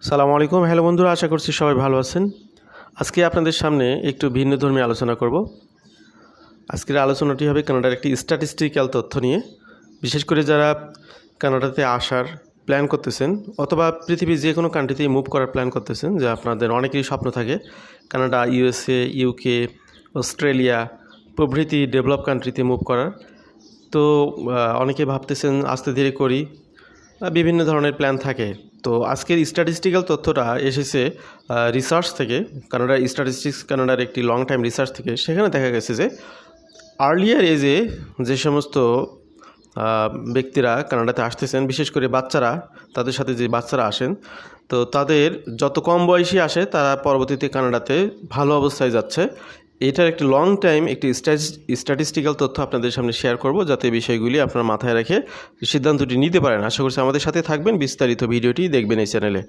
সালামু আলাইকুম। হ্যালো বন্ধুরা, আশা করছি সবাই ভালো আছেন। আজকে আপনাদের সামনে একটু ভিন্ন ধর্মী আলোচনা করব। আজকের আলোচনাটি হবে কানাডার একটি স্ট্যাটিস্টিক্যাল তথ্য নিয়ে। বিশেষ করে যারা কানাডাতে আসার প্ল্যান করতেছেন অথবা পৃথিবীর যে কোনো কান্ট্রিতেই মুভ করার প্ল্যান করতেছেন, যে আপনাদের অনেকেরই স্বপ্ন থাকে কানাডা, ইউএসএ, ইউকে, অস্ট্রেলিয়া প্রভৃতি ডেভেলপ কান্ট্রিতে মুভ করার। তো অনেকে ভাবতেছেন আস্তে ধীরে করি, বিভিন্ন ধরনের প্ল্যান থাকে। তো আজকের স্ট্যাটিস্টিক্যাল তথ্যটা এসেছে রিসার্চ থেকে, কানাডা স্ট্যাটিস্টিক্স কানাডার একটি লং টাইম রিসার্চ থেকে। সেখানে দেখা গেছে যে আর্লিয়ার এজে যে সমস্ত ব্যক্তিরা কানাডাতে আসতেছেন, বিশেষ করে বাচ্চারা, তাদের সাথে যে বাচ্চারা আসেন, তো তাদের যত কম বয়সী আসে তারা পরবর্তীতে কানাডাতে ভালো অবস্থায় যাচ্ছে। এটার একটি লং টাইম একটি স্ট্যাটিস্টিক্যাল তথ্য আপনাদের সামনে শেয়ার করব, যাতে বিষয়গুলি আপনার মাথায় রেখে সিদ্ধান্তটি নিতে পারেন। আশা করছি আমাদের সাথে থাকবেন, বিস্তারিত ভিডিওটি দেখবেন এই চ্যানেলে।